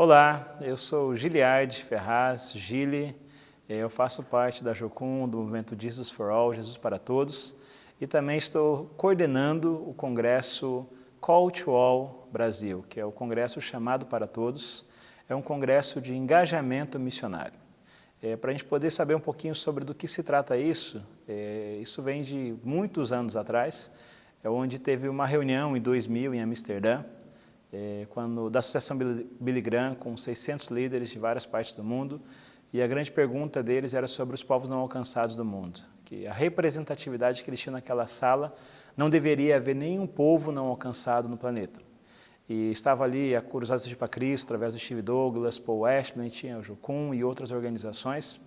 Olá, eu sou Giliard Ferraz, Gili, eu faço parte da Jocum, do movimento Jesus for All, Jesus para Todos, e também estou coordenando o congresso Call to All Brasil, que é o congresso chamado para todos, é um congresso de engajamento missionário. Para a gente poder saber um pouquinho sobre do que se trata isso, isso vem de muitos anos atrás, onde teve uma reunião em 2000 em Amsterdã, da Associação Billy Graham, com 600 líderes de várias partes do mundo, e a grande pergunta deles era sobre os povos não alcançados do mundo, que a representatividade que eles tinham naquela sala não deveria haver nenhum povo não alcançado no planeta. E estava ali a Cruzadas para Cristo, através do Steve Douglas, Paul Westman, tinha o Jocum e outras organizações,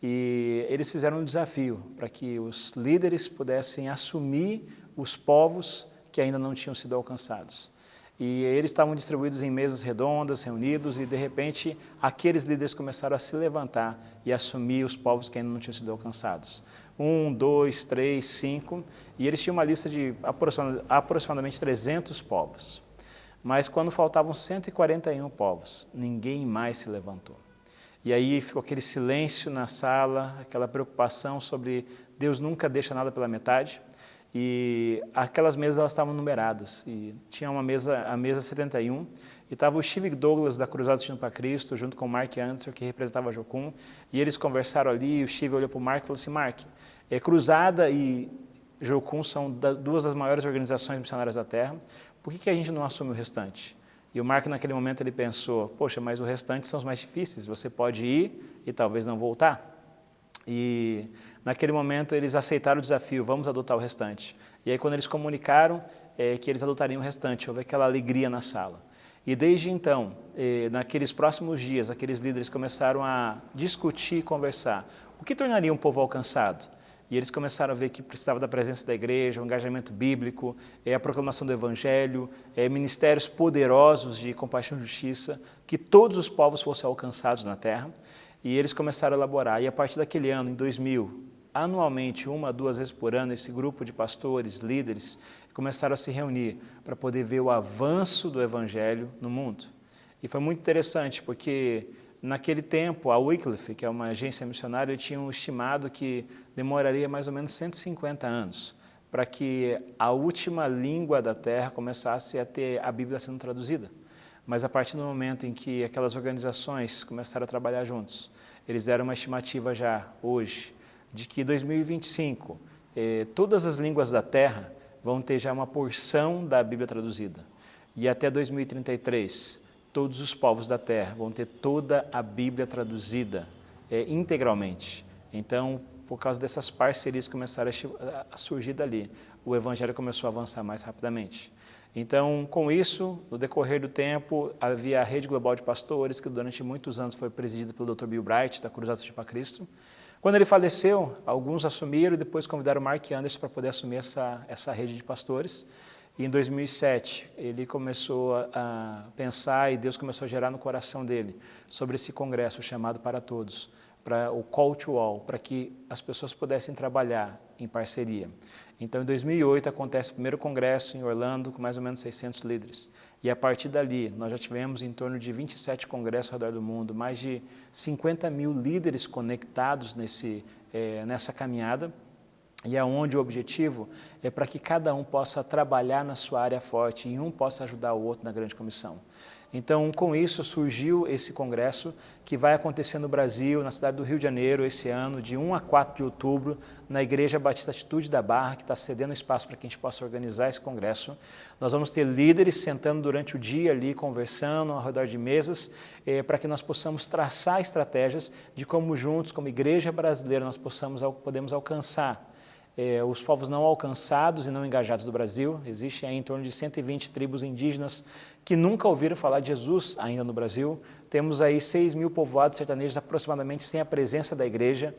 e eles fizeram um desafio para que os líderes pudessem assumir os povos que ainda não tinham sido alcançados. E eles estavam distribuídos em mesas redondas, reunidos, e de repente aqueles líderes começaram a se levantar e assumir os povos que ainda não tinham sido alcançados. 1, 2, 3, 5, e eles tinham uma lista de aproximadamente 300 povos. Mas quando faltavam 141 povos, ninguém mais se levantou. E aí ficou aquele silêncio na sala, aquela preocupação sobre Deus nunca deixa nada pela metade. E aquelas mesas elas estavam numeradas, e tinha uma mesa, a mesa 71, e estava o Steve Douglas da Cruzadas para Cristo, junto com o Mark Anderson, que representava a Jocum, e eles conversaram ali, e o Steve olhou para o Mark e falou assim: Mark, Cruzada e Jocum são duas das maiores organizações missionárias da Terra, por que a gente não assume o restante? E o Mark naquele momento ele pensou, poxa, mas o restante são os mais difíceis, você pode ir e talvez não voltar. E naquele momento eles aceitaram o desafio, vamos adotar o restante. E aí quando eles comunicaram que eles adotariam o restante, houve aquela alegria na sala. E desde então, naqueles próximos dias, aqueles líderes começaram a discutir e conversar. O que tornaria um povo alcançado? E eles começaram a ver que precisava da presença da igreja, o engajamento bíblico, a proclamação do evangelho, ministérios poderosos de compaixão e justiça, que todos os povos fossem alcançados na terra. E eles começaram a elaborar, e a partir daquele ano, em 2000, anualmente, 1 a 2 vezes por ano, esse grupo de pastores, líderes, começaram a se reunir para poder ver o avanço do Evangelho no mundo. E foi muito interessante, porque naquele tempo, a Wycliffe, que é uma agência missionária, tinha estimado que demoraria mais ou menos 150 anos para que a última língua da terra começasse a ter a Bíblia sendo traduzida. Mas a partir do momento em que aquelas organizações começaram a trabalhar juntos, eles deram uma estimativa já hoje de que em 2025 todas as línguas da Terra vão ter já uma porção da Bíblia traduzida. E até 2033, todos os povos da Terra vão ter toda a Bíblia traduzida integralmente. Então, por causa dessas parcerias que começaram a surgir dali, o Evangelho começou a avançar mais rapidamente. Então, com isso, no decorrer do tempo, havia a Rede Global de Pastores, que durante muitos anos foi presidida pelo Dr. Bill Bright, da Cruzadas para Cristo. Quando ele faleceu, alguns assumiram e depois convidaram o Mark Anderson para poder assumir essa rede de pastores. E em 2007, ele começou a pensar e Deus começou a gerar no coração dele sobre esse congresso chamado Para Todos, para o Call to All, para que as pessoas pudessem trabalhar em parceria. Então, em 2008, acontece o primeiro congresso em Orlando, com mais ou menos 600 líderes. E a partir dali, nós já tivemos em torno de 27 congressos ao redor do mundo, mais de 50 mil líderes conectados nessa caminhada, e aonde o objetivo é para que cada um possa trabalhar na sua área forte e um possa ajudar o outro na grande comissão. Então, com isso, surgiu esse congresso que vai acontecer no Brasil, na cidade do Rio de Janeiro, esse ano, de 1 a 4 de outubro, na Igreja Batista Atitude da Barra, que está cedendo espaço para que a gente possa organizar esse congresso. Nós vamos ter líderes sentando durante o dia ali, conversando ao redor de mesas, para que nós possamos traçar estratégias de como juntos, como igreja brasileira, nós podemos alcançar os povos não alcançados e não engajados do Brasil. Existem aí em torno de 120 tribos indígenas que nunca ouviram falar de Jesus ainda no Brasil. Temos aí 6 mil povoados sertanejos aproximadamente sem a presença da igreja.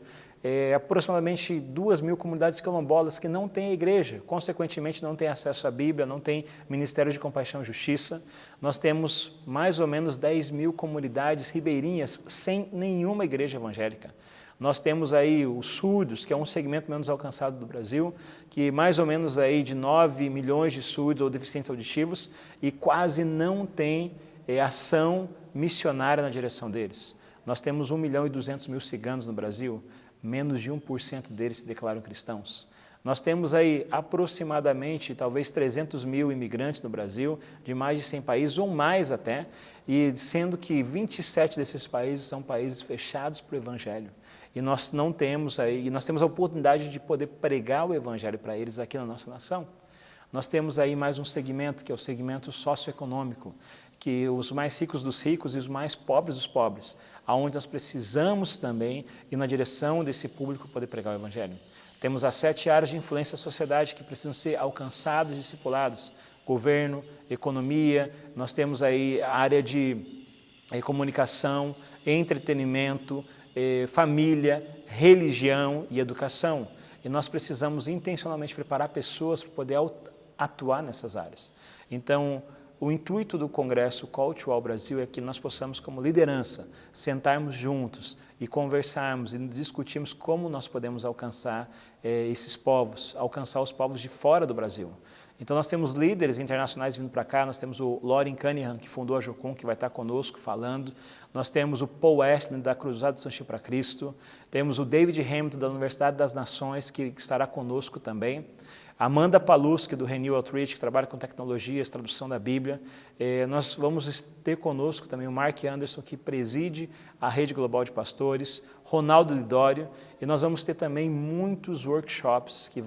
Aproximadamente 2 mil comunidades quilombolas que não têm igreja, consequentemente não têm acesso à Bíblia, não têm Ministério de Compaixão e Justiça. Nós temos mais ou menos 10 mil comunidades ribeirinhas sem nenhuma igreja evangélica. Nós temos aí os surdos, que é um segmento menos alcançado do Brasil, que mais ou menos aí de 9 milhões de surdos ou deficientes auditivos e quase não tem ação missionária na direção deles. Nós temos 1.200.000 ciganos no Brasil, menos de 1% deles se declaram cristãos. Nós temos aí aproximadamente, talvez 300.000 imigrantes no Brasil, de mais de 100 países ou mais até, e sendo que 27 desses países são países fechados para o Evangelho. E nós não temos aí, e nós temos a oportunidade de poder pregar o Evangelho para eles aqui na nossa nação. Nós temos aí mais um segmento, que é o segmento socioeconômico, que os mais ricos dos ricos e os mais pobres dos pobres, aonde nós precisamos também ir na direção desse público para poder pregar o Evangelho. Temos as 7 áreas de influência da sociedade que precisam ser alcançadas e discipuladas: governo, economia, nós temos aí a área de comunicação, entretenimento, família, religião e educação. E nós precisamos intencionalmente preparar pessoas para poder atuar nessas áreas. Então, o intuito do Congresso Call to All Brasil é que nós possamos, como liderança, sentarmos juntos e conversarmos e discutirmos como nós podemos alcançar esses povos, alcançar os povos de fora do Brasil. Então nós temos líderes internacionais vindo para cá, nós temos o Loren Cunningham, que fundou a Jocum, que vai estar conosco falando, nós temos o Paul Wesley, da Cruzada Estudantil para Cristo, temos o David Hamilton, da Universidade das Nações, que estará conosco também, Amanda Paluski, do Renew Outreach, que trabalha com tecnologias, tradução da Bíblia. Nós vamos ter conosco também o Mark Anderson, que preside a Rede Global de Pastores, Ronaldo Lidório, e nós vamos ter também muitos workshops que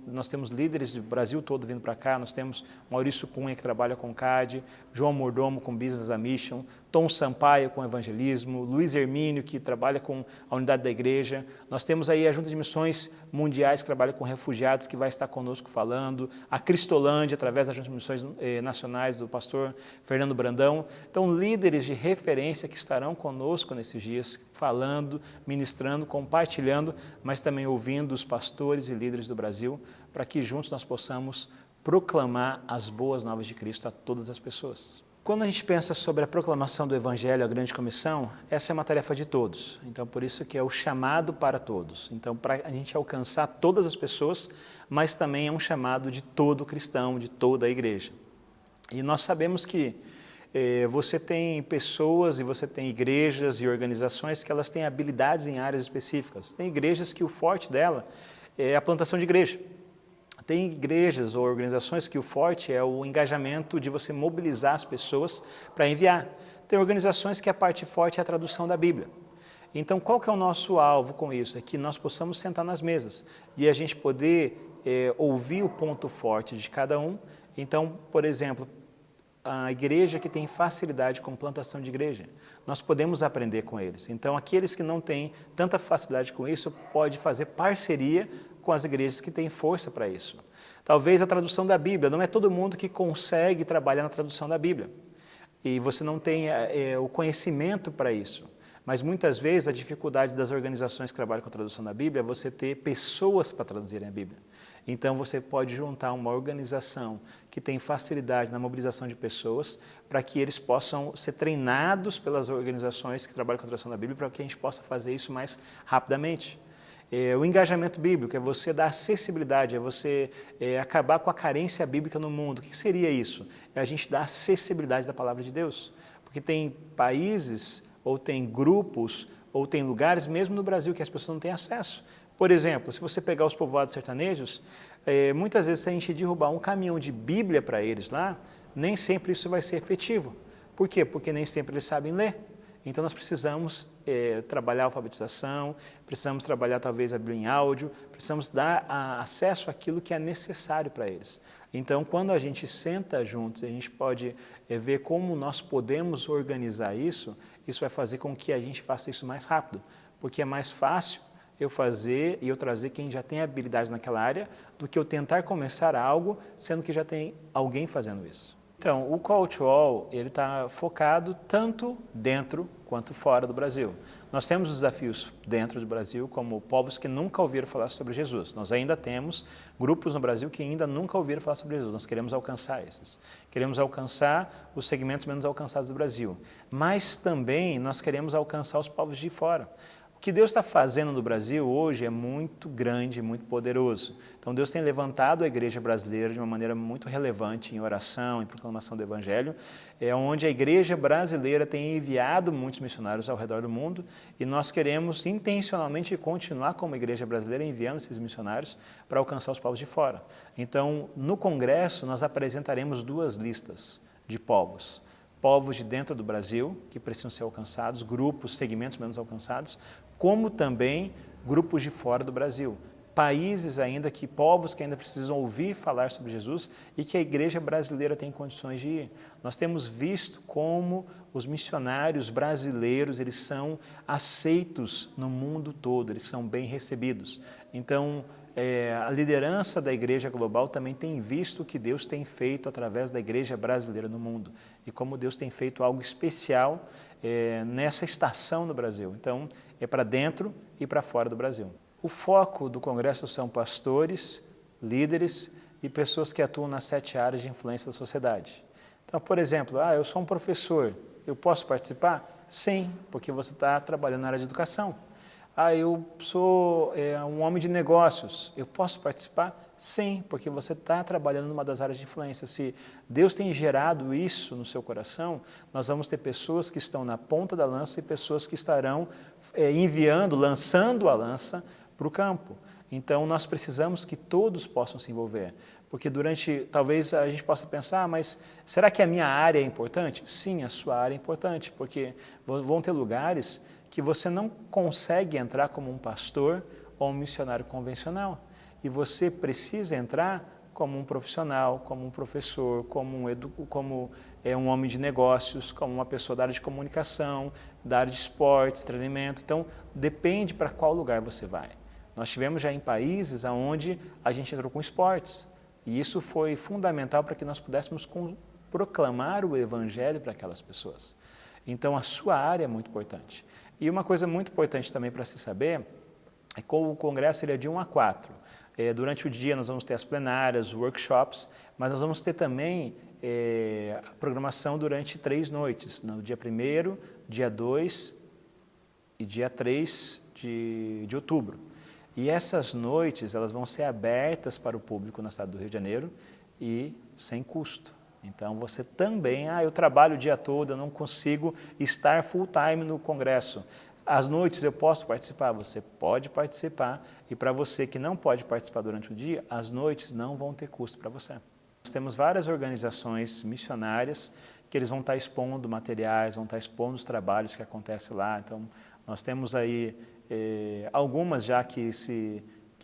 nós temos líderes do Brasil todo vindo para cá, nós temos Maurício Cunha, que trabalha com CAD, João Mordomo com Business a Mission, Tom Sampaio com evangelismo, Luiz Hermínio, que trabalha com a unidade da igreja, nós temos aí a Junta de Missões Mundiais, que trabalha com refugiados, que vai estar conosco falando, a Cristolândia, através da Junta de Missões Nacionais do pastor Fernando Brandão. Então, líderes de referência que estarão conosco nesses dias, falando, ministrando, compartilhando, mas também ouvindo os pastores e líderes do Brasil, para que juntos nós possamos proclamar as boas novas de Cristo a todas as pessoas. Quando a gente pensa sobre a proclamação do Evangelho, a grande comissão, essa é uma tarefa de todos. Então, por isso que é o chamado para todos. Então, para a gente alcançar todas as pessoas, mas também é um chamado de todo cristão, de toda a igreja. E nós sabemos que você tem pessoas e você tem igrejas e organizações que elas têm habilidades em áreas específicas. Tem igrejas que o forte dela é a plantação de igreja. Tem igrejas ou organizações que o forte é o engajamento de você mobilizar as pessoas para enviar. Tem organizações que a parte forte é a tradução da Bíblia. Então, qual que é o nosso alvo com isso? É que nós possamos sentar nas mesas e a gente poder ouvir o ponto forte de cada um. Então, por exemplo, a igreja que tem facilidade com plantação de igreja, nós podemos aprender com eles. Então, aqueles que não têm tanta facilidade com isso, pode fazer parceria com as igrejas que têm força para isso. Talvez a tradução da Bíblia, não é todo mundo que consegue trabalhar na tradução da Bíblia. E você não tem o conhecimento para isso. Mas muitas vezes a dificuldade das organizações que trabalham com a tradução da Bíblia é você ter pessoas para traduzirem a Bíblia. Então você pode juntar uma organização que tem facilidade na mobilização de pessoas para que eles possam ser treinados pelas organizações que trabalham com a tradução da Bíblia para que a gente possa fazer isso mais rapidamente. O engajamento bíblico é você dar acessibilidade, é você acabar com a carência bíblica no mundo. O que seria isso? É a gente dar acessibilidade da palavra de Deus. Porque tem países, ou tem grupos, ou tem lugares, mesmo no Brasil, que as pessoas não têm acesso. Por exemplo, se você pegar os povoados sertanejos, muitas vezes se a gente derrubar um caminhão de Bíblia para eles lá, nem sempre isso vai ser efetivo. Por quê? Porque nem sempre eles sabem ler. Então, nós precisamos trabalhar a alfabetização, precisamos trabalhar talvez a Bíblia em áudio, precisamos dar acesso àquilo que é necessário para eles. Então, quando a gente senta juntos, a gente pode ver como nós podemos organizar isso, isso vai fazer com que a gente faça isso mais rápido, porque é mais fácil eu fazer e eu trazer quem já tem habilidade naquela área do que eu tentar começar algo, sendo que já tem alguém fazendo isso. Então, o Call to All, ele está focado tanto dentro quanto fora do Brasil. Nós temos os desafios dentro do Brasil, como povos que nunca ouviram falar sobre Jesus. Nós ainda temos grupos no Brasil que ainda nunca ouviram falar sobre Jesus. Nós queremos alcançar esses. Queremos alcançar os segmentos menos alcançados do Brasil. Mas também nós queremos alcançar os povos de fora. O que Deus está fazendo no Brasil hoje é muito grande, muito poderoso. Então Deus tem levantado a igreja brasileira de uma maneira muito relevante em oração, em proclamação do Evangelho, onde a igreja brasileira tem enviado muitos missionários ao redor do mundo e nós queremos intencionalmente continuar como igreja brasileira enviando esses missionários para alcançar os povos de fora. Então, no Congresso, nós apresentaremos 2 listas de povos. Povos de dentro do Brasil, que precisam ser alcançados, grupos, segmentos menos alcançados, como também grupos de fora do Brasil. Países ainda povos que ainda precisam ouvir falar sobre Jesus e que a igreja brasileira tem condições de ir. Nós temos visto como os missionários brasileiros, eles são aceitos no mundo todo, eles são bem recebidos. Então, a liderança da igreja global também tem visto o que Deus tem feito através da igreja brasileira no mundo e como Deus tem feito algo especial nessa estação no Brasil. Então, é para dentro e para fora do Brasil. O foco do Congresso são pastores, líderes e pessoas que atuam nas 7 áreas de influência da sociedade. Então, por exemplo, eu sou um professor, eu posso participar? Sim, porque você está trabalhando na área de educação. Eu sou um homem de negócios, eu posso participar? Sim, porque você está trabalhando numa das áreas de influência. Se Deus tem gerado isso no seu coração, nós vamos ter pessoas que estão na ponta da lança e pessoas que estarão lançando a lança para o campo. Então, nós precisamos que todos possam se envolver, porque talvez a gente possa pensar, mas será que a minha área é importante? Sim, a sua área é importante, porque vão ter lugares que você não consegue entrar como um pastor ou um missionário convencional. E você precisa entrar como um profissional, como um professor, como um homem de negócios, como uma pessoa da área de comunicação, da área de esportes, treinamento. Então, depende para qual lugar você vai. Nós tivemos já em países onde a gente entrou com esportes. E isso foi fundamental para que nós pudéssemos proclamar o Evangelho para aquelas pessoas. Então, a sua área é muito importante. E uma coisa muito importante também para se saber é que o Congresso ele é de 1 a 4. Durante o dia nós vamos ter as plenárias, workshops, mas nós vamos ter também a programação durante 3 noites, no dia 1º, dia 2 e dia 3 de outubro. E essas noites elas vão ser abertas para o público na cidade do Rio de Janeiro e sem custo. Então, você também, eu trabalho o dia todo, eu não consigo estar full time no Congresso. Às noites eu posso participar? Você pode participar. E para você que não pode participar durante o dia, as noites não vão ter custo para você. Nós temos várias organizações missionárias que eles vão estar expondo materiais, vão estar expondo os trabalhos que acontecem lá. Então, nós temos aí algumas já que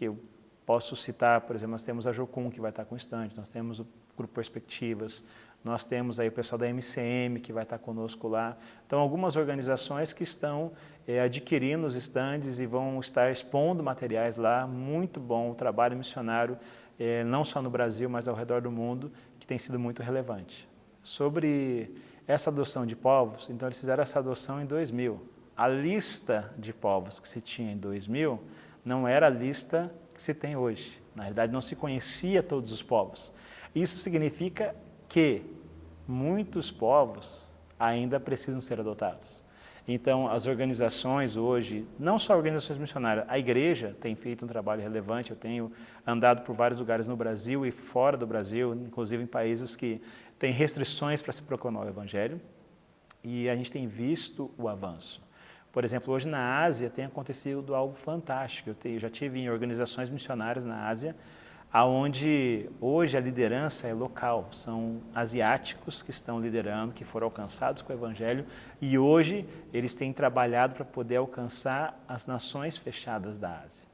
eu posso citar, por exemplo, nós temos a Jocum que vai estar com stand, nós temos o Grupo Perspectivas, nós temos aí o pessoal da MCM que vai estar conosco lá. Então, algumas organizações que estão adquirindo os estandes e vão estar expondo materiais lá. Muito bom o trabalho missionário, não só no Brasil, mas ao redor do mundo, que tem sido muito relevante. Sobre essa adoção de povos, então eles fizeram essa adoção em 2000. A lista de povos que se tinha em 2000 não era a lista que se tem hoje. Na realidade, não se conhecia todos os povos. Isso significa que muitos povos ainda precisam ser adotados. Então, as organizações hoje, não só organizações missionárias, a igreja tem feito um trabalho relevante. Eu tenho andado por vários lugares no Brasil e fora do Brasil, inclusive em países que têm restrições para se proclamar o Evangelho, e a gente tem visto o avanço. Por exemplo, hoje na Ásia tem acontecido algo fantástico. Eu já tive em organizações missionárias na Ásia, onde hoje a liderança é local, são asiáticos que estão liderando, que foram alcançados com o Evangelho, e hoje eles têm trabalhado para poder alcançar as nações fechadas da Ásia.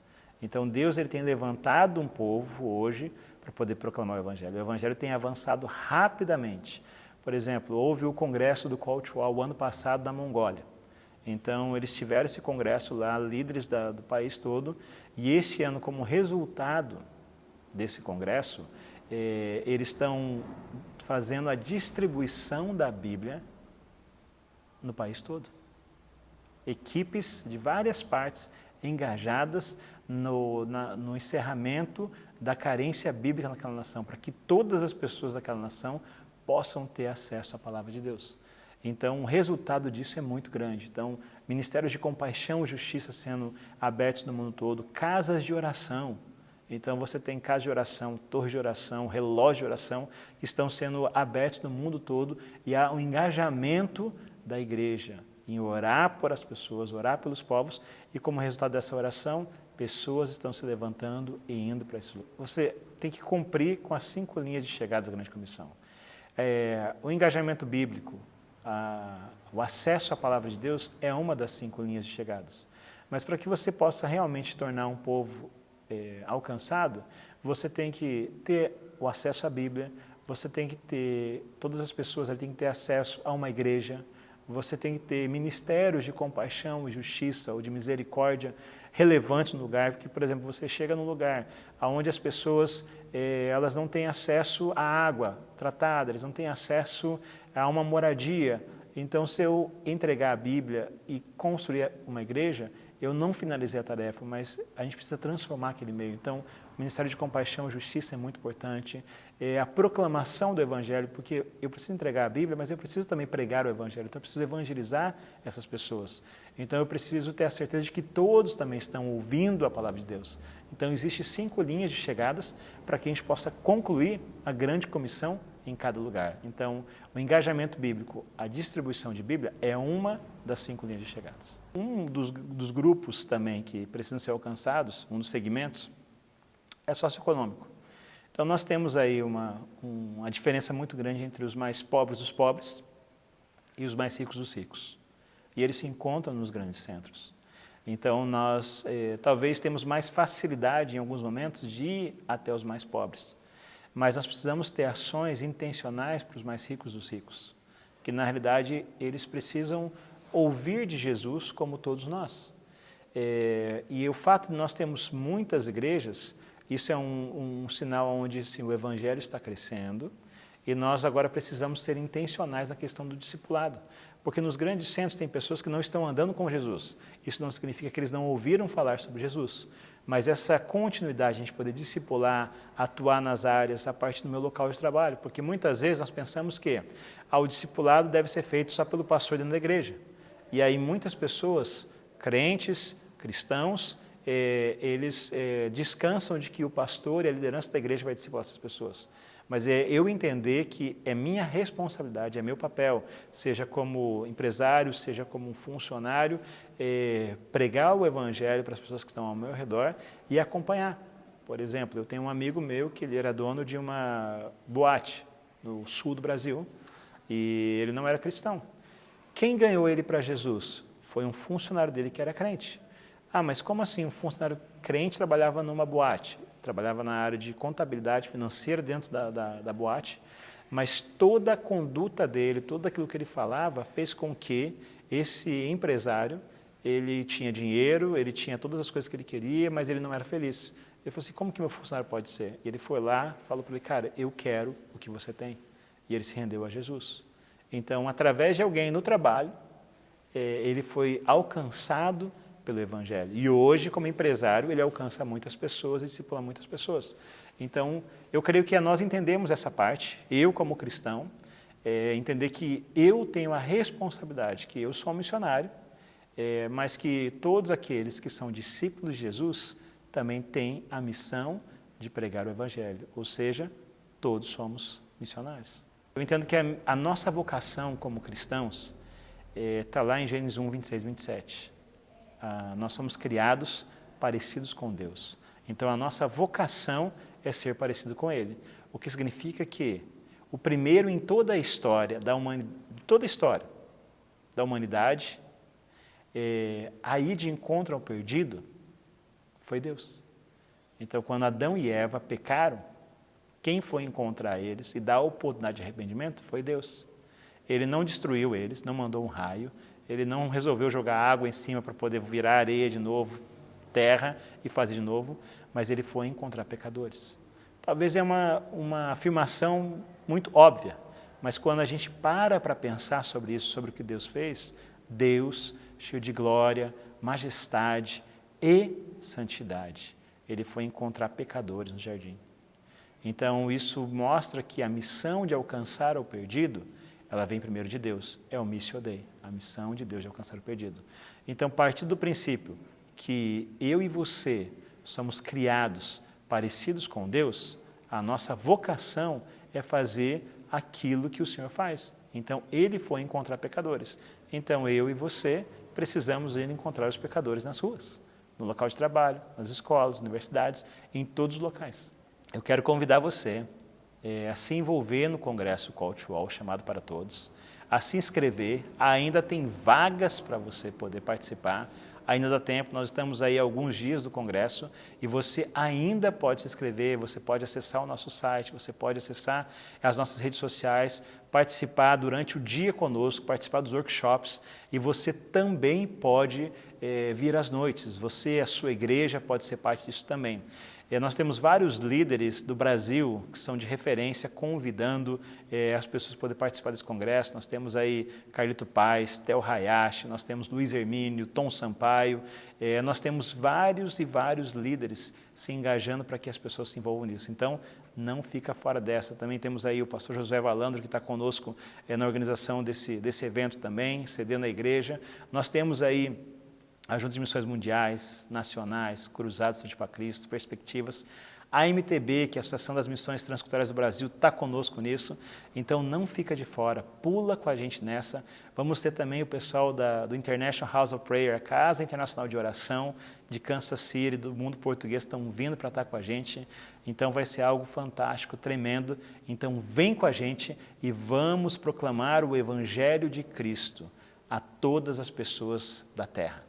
Então Deus ele tem levantado um povo hoje para poder proclamar o Evangelho. O Evangelho tem avançado rapidamente. Por exemplo, houve o congresso do Call to All o ano passado na Mongólia. Então, eles tiveram esse congresso lá, líderes do país todo, e este ano, como resultado desse congresso, eles estão fazendo a distribuição da Bíblia no país todo. Equipes de várias partes engajadas no encerramento da carência bíblica naquela nação, para que todas as pessoas daquela nação possam ter acesso à palavra de Deus. Então, o resultado disso é muito grande. Então, ministérios de compaixão e justiça sendo abertos no mundo todo, casas de oração. Então, você tem casas de oração, torres de oração, relógios de oração, que estão sendo abertos no mundo todo, e há um engajamento da igreja em orar por as pessoas, orar pelos povos, e como resultado dessa oração, pessoas estão se levantando e indo para esse lugar. Você tem que cumprir com as 5 linhas de chegadas da Grande Comissão. O engajamento bíblico, o acesso à palavra de Deus é uma das 5 linhas de chegadas. Mas para que você possa realmente tornar um povo alcançado, você tem que ter o acesso à Bíblia, você tem que ter, todas as pessoas têm que ter acesso a uma igreja, você tem que ter ministérios de compaixão e justiça ou de misericórdia relevantes no lugar, porque, por exemplo, você chega num lugar onde as pessoas elas não têm acesso à água tratada, eles não têm acesso a uma moradia. Então, se eu entregar a Bíblia e construir uma igreja, eu não finalizei a tarefa, mas a gente precisa transformar aquele meio. Então, o Ministério de Compaixão e Justiça é muito importante. A proclamação do Evangelho, porque eu preciso entregar a Bíblia, mas eu preciso também pregar o Evangelho, então eu preciso evangelizar essas pessoas. Então, eu preciso ter a certeza de que todos também estão ouvindo a palavra de Deus. Então, existem 5 linhas de chegadas para que a gente possa concluir a grande comissão em cada lugar. Então, o engajamento bíblico, a distribuição de Bíblia é uma das 5 linhas de chegadas. Um dos grupos também que precisam ser alcançados, um dos segmentos, é socioeconômico. Então, nós temos aí uma diferença muito grande entre os mais pobres dos pobres e os mais ricos dos ricos. E eles se encontram nos grandes centros. Então, nós talvez temos mais facilidade em alguns momentos de ir até os mais pobres. Mas nós precisamos ter ações intencionais para os mais ricos dos ricos, que na realidade eles precisam ouvir de Jesus como todos nós. E o fato de nós termos muitas igrejas, isso é um sinal onde assim, o Evangelho está crescendo, e nós agora precisamos ser intencionais na questão do discipulado, porque nos grandes centros tem pessoas que não estão andando com Jesus. Isso não significa que eles não ouviram falar sobre Jesus, mas essa continuidade, a gente poder discipular, atuar nas áreas a partir do meu local de trabalho, porque muitas vezes nós pensamos que o discipulado deve ser feito só pelo pastor dentro da igreja. E aí muitas pessoas, crentes, cristãos, eles descansam de que o pastor e a liderança da igreja vai discipular essas pessoas. Mas eu entender que é minha responsabilidade, é meu papel, seja como empresário, seja como um funcionário, pregar o Evangelho para as pessoas que estão ao meu redor e acompanhar. Por exemplo, eu tenho um amigo meu que ele era dono de uma boate no sul do Brasil e ele não era cristão. Quem ganhou ele para Jesus? Foi um funcionário dele que era crente. Ah, mas como assim um funcionário crente trabalhava numa boate? Trabalhava na área de contabilidade financeira dentro da boate, mas toda a conduta dele, tudo aquilo que ele falava, fez com que esse empresário, ele tinha dinheiro, ele tinha todas as coisas que ele queria, mas ele não era feliz. Ele falou assim, como que meu funcionário pode ser? E ele foi lá, falou para ele, cara, eu quero o que você tem. E ele se rendeu a Jesus. Então, através de alguém no trabalho, ele foi alcançado pelo Evangelho. E hoje, como empresário, ele alcança muitas pessoas e discipula muitas pessoas. Então, eu creio que nós entendemos essa parte, eu como cristão, entender que eu tenho a responsabilidade, que eu sou um missionário, mas que todos aqueles que são discípulos de Jesus também têm a missão de pregar o Evangelho, ou seja, todos somos missionários. Eu entendo que a nossa vocação como cristãos está lá em Gênesis 1, 26, 27. Nós somos criados parecidos com Deus. Então, a nossa vocação é ser parecido com Ele. O que significa que o primeiro em toda a história da humanidade, a ir de encontro ao perdido, foi Deus. Então, quando Adão e Eva pecaram, quem foi encontrar eles e dar a oportunidade de arrependimento foi Deus. Ele não destruiu eles, não mandou um raio, ele não resolveu jogar água em cima para poder virar areia de novo, terra e fazer de novo, mas ele foi encontrar pecadores. Talvez é uma afirmação muito óbvia, mas quando a gente para pensar sobre isso, sobre o que Deus fez, Deus, cheio de glória, majestade e santidade, ele foi encontrar pecadores no jardim. Então, isso mostra que a missão de alcançar o perdido, ela vem primeiro de Deus, é o Missio Dei, a missão de Deus de alcançar o perdido. Então, partindo do princípio que eu e você somos criados parecidos com Deus, a nossa vocação é fazer aquilo que o Senhor faz. Então, Ele foi encontrar pecadores. Então, eu e você precisamos ir encontrar os pecadores nas ruas, no local de trabalho, nas escolas, universidades, em todos os locais. Eu quero convidar você a se envolver no congresso Call to All, chamado para todos, a se inscrever. Ainda tem vagas para você poder participar, ainda dá tempo, nós estamos aí há alguns dias do congresso e você ainda pode se inscrever, você pode acessar o nosso site, você pode acessar as nossas redes sociais, participar durante o dia conosco, participar dos workshops, e você também pode vir às noites, você, a sua igreja, pode ser parte disso também. Nós temos vários líderes do Brasil que são de referência, convidando as pessoas a poderem participar desse congresso. Nós temos aí Carlito Paz, Theo Hayashi, nós temos Luiz Hermínio, Tom Sampaio, nós temos vários e vários líderes se engajando para que as pessoas se envolvam nisso. Então, não fica fora dessa. Também temos aí o pastor Josué Valandro, que está conosco na organização desse evento também, cedendo a igreja. Nós temos aí a Junta de Missões Mundiais, Nacionais, Cruzados para Cristo, Perspectivas. A MTB, que é a Associação das Missões Transculturais do Brasil, está conosco nisso. Então, não fica de fora, pula com a gente nessa. Vamos ter também o pessoal do International House of Prayer, a Casa Internacional de Oração de Kansas City, do mundo português, estão vindo para estar com a gente. Então, vai ser algo fantástico, tremendo. Então, vem com a gente e vamos proclamar o Evangelho de Cristo a todas as pessoas da terra.